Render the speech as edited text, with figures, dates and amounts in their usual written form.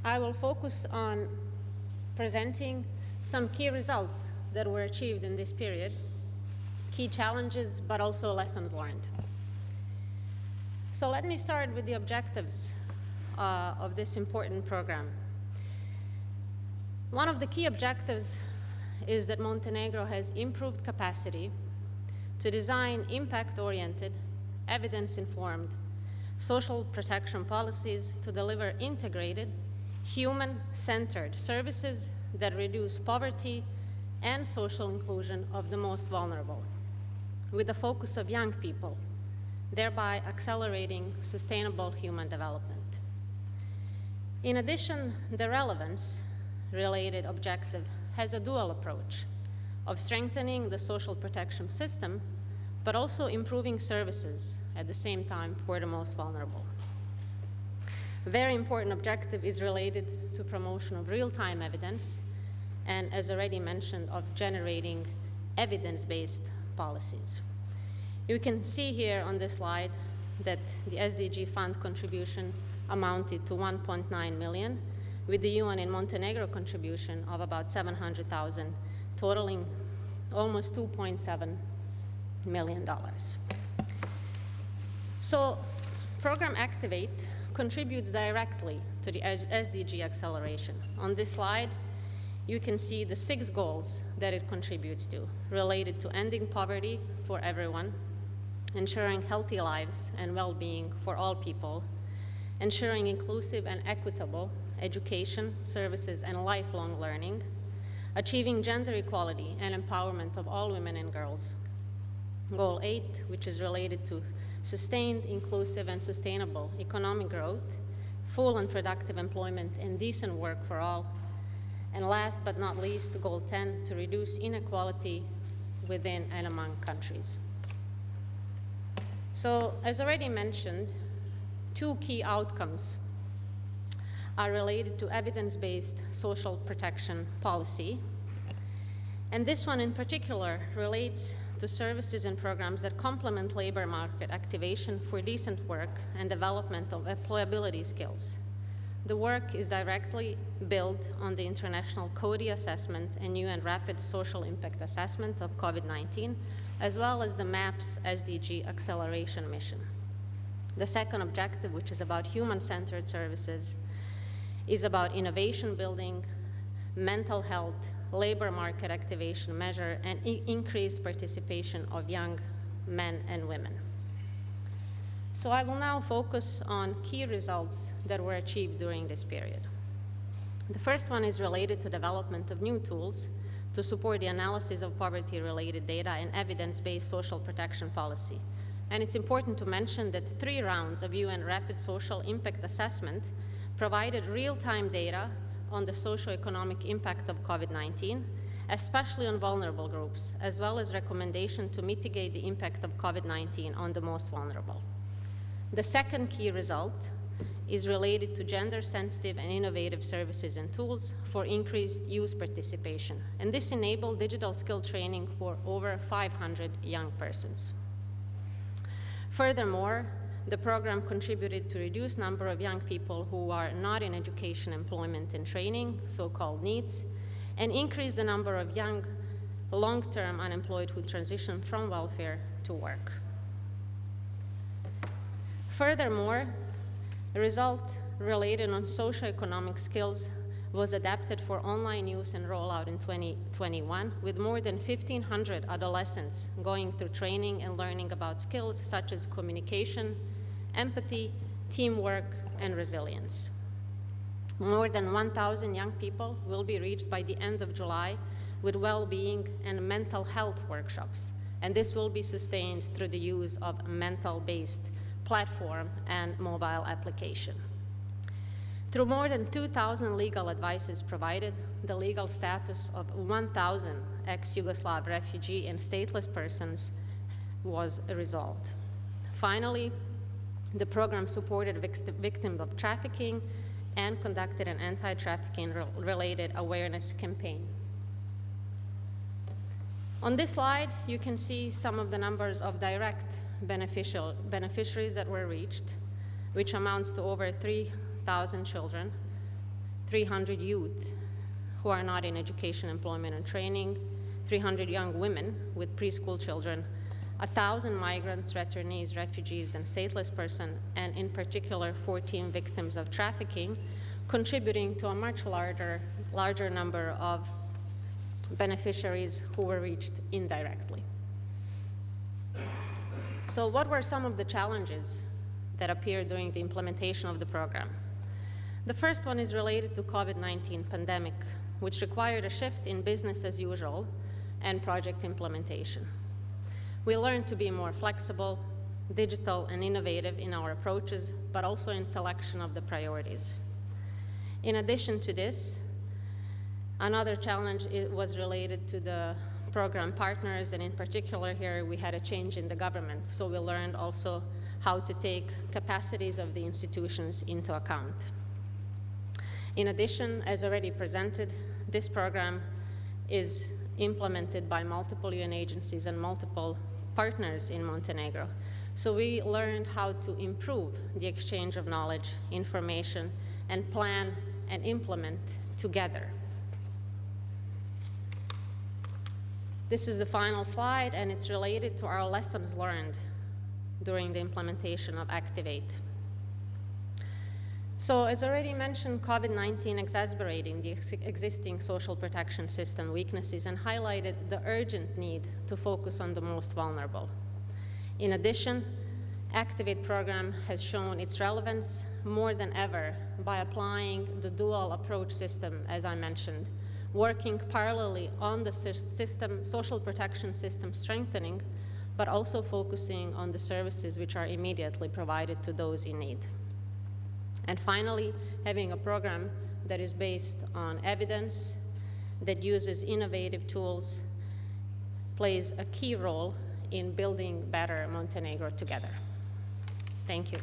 I will focus on presenting some key results that were achieved in this period, key challenges, but also lessons learned. So let me start with the objectives of this important program. One of the key objectives is that Montenegro has improved capacity to design impact-oriented, evidence-informed social protection policies to deliver integrated, human-centered services that reduce poverty and social inclusion of the most vulnerable, with the focus of young people, thereby accelerating sustainable human development. In addition, the relevance-related objective has a dual approach of strengthening the social protection system, but also improving services at the same time for the most vulnerable. A very important objective is related to promotion of real-time evidence, and as already mentioned, of generating evidence-based policies. You can see here on this slide that the SDG fund contribution amounted to 1.9 million, with the UN in Montenegro contribution of about 700,000, totaling almost $2.7 million. So, Program Activate contributes directly to the SDG acceleration. On this slide, you can see the 6 goals that it contributes to, related to ending poverty for everyone, ensuring healthy lives and well-being for all people, ensuring inclusive and equitable education, services, and lifelong learning, achieving gender equality and empowerment of all women and girls. Goal 8, which is related to sustained, inclusive, and sustainable economic growth, full and productive employment, and decent work for all. And last but not least, Goal 10, to reduce inequality within and among countries. So, as already mentioned, 2 key outcomes are related to evidence-based social protection policy. And this one in particular relates to services and programs that complement labor market activation for decent work and development of employability skills. The work is directly built on the International CODI assessment and UN Rapid Social Impact Assessment of COVID-19, as well as the MAPS SDG acceleration mission. The second objective, which is about human-centered services, is about innovation building, mental health, labor market activation measure, and increased participation of young men and women. So I will now focus on key results that were achieved during this period. The first one is related to development of new tools to support the analysis of poverty-related data and evidence-based social protection policy. And it's important to mention that 3 rounds of UN Rapid Social Impact Assessment provided real-time data on the socio-economic impact of COVID-19, especially on vulnerable groups, as well as recommendation to mitigate the impact of COVID-19 on the most vulnerable. The second key result is related to gender-sensitive and innovative services and tools for increased youth participation, and this enabled digital skill training for over 500 young persons. Furthermore, the program contributed to reduce number of young people who are not in education, employment, and training, so-called NEETs, and increased the number of young, long-term unemployed who transition from welfare to work. Furthermore, the result related on socioeconomic skills was adapted for online use and rollout in 2021, with more than 1,500 adolescents going through training and learning about skills such as communication, empathy, teamwork, and resilience. More than 1,000 young people will be reached by the end of July with well-being and mental health workshops, and this will be sustained through the use of mental-based platform and mobile application. Through more than 2,000 legal advices provided, the legal status of 1,000 ex-Yugoslav refugee and stateless persons was resolved. Finally, the program supported victims of trafficking and conducted an anti-trafficking related awareness campaign. On this slide, you can see some of the numbers of direct beneficiaries that were reached, which amounts to over 3,000 children, 300 youth who are not in education, employment, and training, 300 young women with preschool children, 1,000 migrants, returnees, refugees, and stateless persons, and in particular 14 victims of trafficking, contributing to a much larger number of beneficiaries who were reached indirectly. So what were some of the challenges that appeared during the implementation of the program? The first one is related to COVID-19 pandemic, which required a shift in business as usual and project implementation. We learned to be more flexible, digital, and innovative in our approaches, but also in selection of the priorities. In addition to this, another challenge was related to the program partners, and in particular here we had a change in the government, so we learned also how to take capacities of the institutions into account. In addition, as already presented, this program is implemented by multiple UN agencies and multiple partners in Montenegro. So we learned how to improve the exchange of knowledge, information, and plan and implement together. This is the final slide, and it's related to our lessons learned during the implementation of Activate. So as already mentioned, COVID-19 exacerbating the existing social protection system weaknesses and highlighted the urgent need to focus on the most vulnerable. In addition, Activate program has shown its relevance more than ever by applying the dual approach system, as I mentioned, working parallelly on the social protection system strengthening, but also focusing on the services which are immediately provided to those in need. And finally, having a program that is based on evidence, that uses innovative tools, plays a key role in building better Montenegro together. Thank you.